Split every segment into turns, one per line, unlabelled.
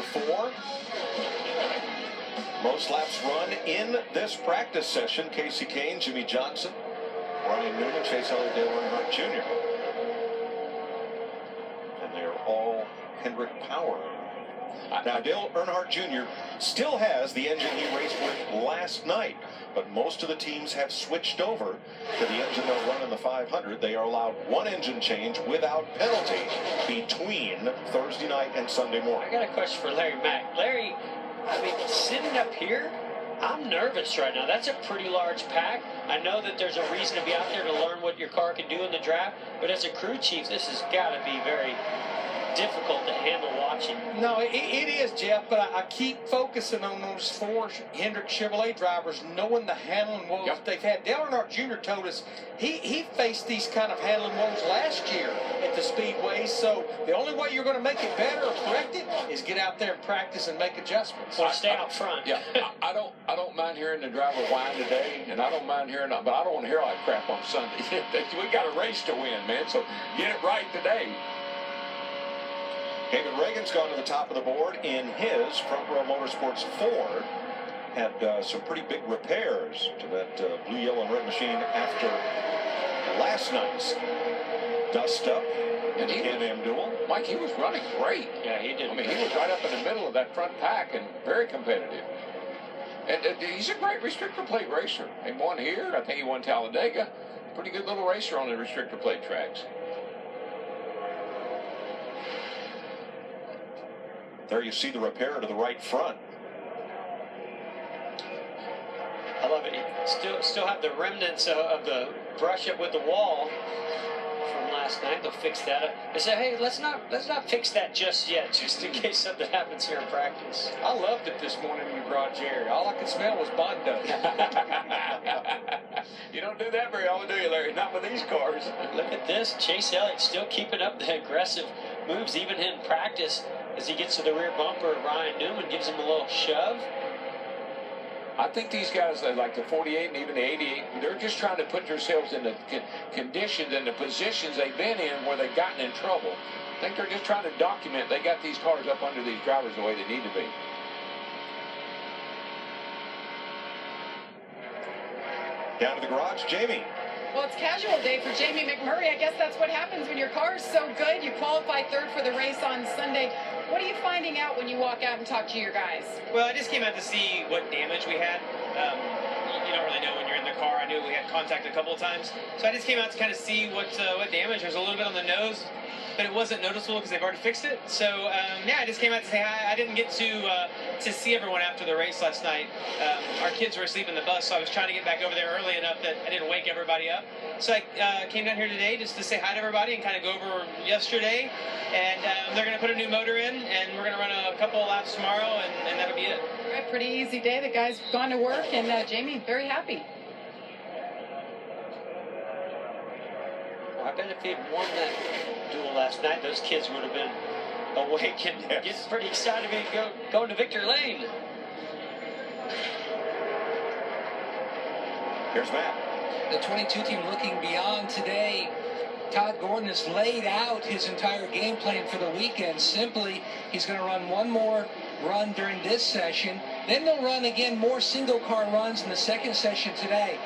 4. Most laps run in this practice session. Casey Kane, Jimmy Johnson, Ryan Newman, Chase Elliott, Dale Earnhardt Jr. And they are all Hendrick power. Now, Dale Earnhardt Jr. still has the engine he raced with last night, but most of the teams have switched over to the engine they'll run in the 500. They are allowed one engine change without penalty between Thursday night and Sunday morning.
I got a question for Larry Mack. Larry, I mean, sitting up here, I'm nervous right now. That's a pretty large pack. I know that there's a reason to be out there to learn what your car can do in the draft, but as a crew chief, this has got to be very difficult to handle watching.
No, it is, Jeff, but I keep focusing on those 4 Hendrick Chevrolet drivers, knowing the handling woes they've had. Dale Earnhardt Jr. told us he faced these kind of handling woes last year at the speedways, so the only way you're going to make it better or correct it is get out there and practice and make adjustments.
Or stay out front.
Yeah, I don't mind hearing the driver whine today, and I don't mind hearing, but I don't want to hear all that crap on Sunday. We got a race to win, man, so get it right today.
David Reagan's gone to the top of the board in his Front Row Motorsports Ford. Had some pretty big repairs to that blue, yellow, and red machine after last night's dust-up in the Can-Am duel.
Mike, he was running great.
Yeah, he did.
I mean, he was right up in the middle of that front pack and very competitive. And he's a great restrictor plate racer. He won here. I think he won Talladega. Pretty good little racer on the restrictor plate tracks.
There you see the repair to the right front.
I love it. Still have the remnants of the brush up with the wall from last night. They'll fix that up. They say, hey, let's not fix that just yet, just in case something happens here in practice.
I loved it this morning when you brought Jerry. All I could smell was Bondo.
You don't do that very often, do you, Larry? Not with these cars.
Look at this. Chase Elliott still keeping up the aggressive moves, even in practice. As he gets to the rear bumper, Ryan Newman gives him a little shove.
I think these guys, like the 48 and even the 88, they're just trying to put themselves in the conditions and the positions they've been in where they've gotten in trouble. I think they're just trying to document they got these cars up under these drivers the way they need to be.
Down to the garage, Jamie.
Well, it's casual day for Jamie McMurray. I guess that's what happens when your car's so good. You qualify 3rd for the race on Sunday. What are you finding out when you walk out and talk to your guys?
Well, I just came out to see what damage we had. You don't really know when you're in the car. I knew we had contact a couple of times. So I just came out to kind of see what damage. There's a little bit on the nose, but it wasn't noticeable because they've already fixed it. So, yeah, I just came out to say hi. I didn't get to see everyone after the race last night. Our kids were asleep in the bus, so I was trying to get back over there early enough that I didn't wake everybody up. So I came down here today just to say hi to everybody and kind of go over yesterday. And they're going to put a new motor in, and we're going to run a couple of laps tomorrow, and that'll be it.
All right, pretty easy day. The guy's gone to work, and Jamie, very happy.
I bet if he had won that duel last night, those kids would have been awake and getting pretty excited to go to Victory Lane.
Here's Matt.
The 22 team looking beyond today. Todd Gordon has laid out his entire game plan for the weekend. Simply, he's going to run one more run during this session. Then they'll run again more single car runs in the second session today.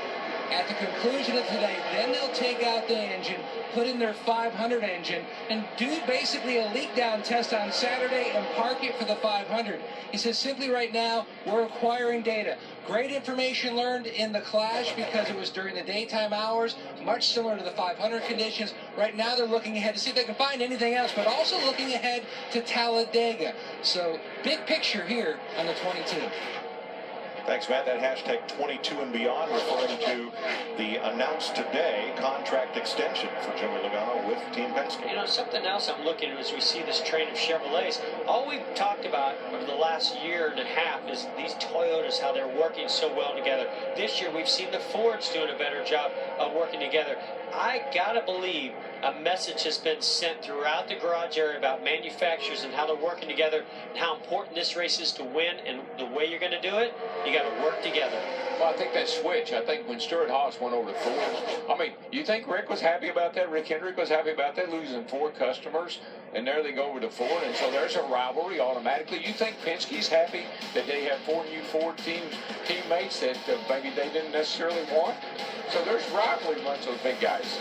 At the conclusion of today, then they'll take out the engine, put in their 500 engine, and do basically a leak down test on Saturday and park it for the 500. He says simply right now, we're acquiring data. Great information learned in the Clash because it was during the daytime hours, much similar to the 500 conditions. Right now they're looking ahead to see if they can find anything else, but also looking ahead to Talladega. So big picture here on the 22.
Thanks, Matt. That hashtag 22 and beyond referring to the announced today contract extension for Joey Logano with Team Penske.
You know, something else I'm looking at as we see this train of Chevrolets, all we've talked about over the last year and a half is these Toyotas, how they're working so well together. This year we've seen the Fords doing a better job of working together. I gotta believe a message has been sent throughout the garage area about manufacturers and how they're working together and how important this race is to win. And the way you're going to do it, you got to work together.
Well, I think that switch, I think when Stuart Haas went over to Ford, I mean, you think Rick was happy about that? Rick Hendrick was happy about that, losing 4 customers, and there they go over to Ford, and so there's a rivalry automatically. You think Penske's happy that they have 4 new Ford teammates that maybe they didn't necessarily want? So there's rivalry amongst those big guys.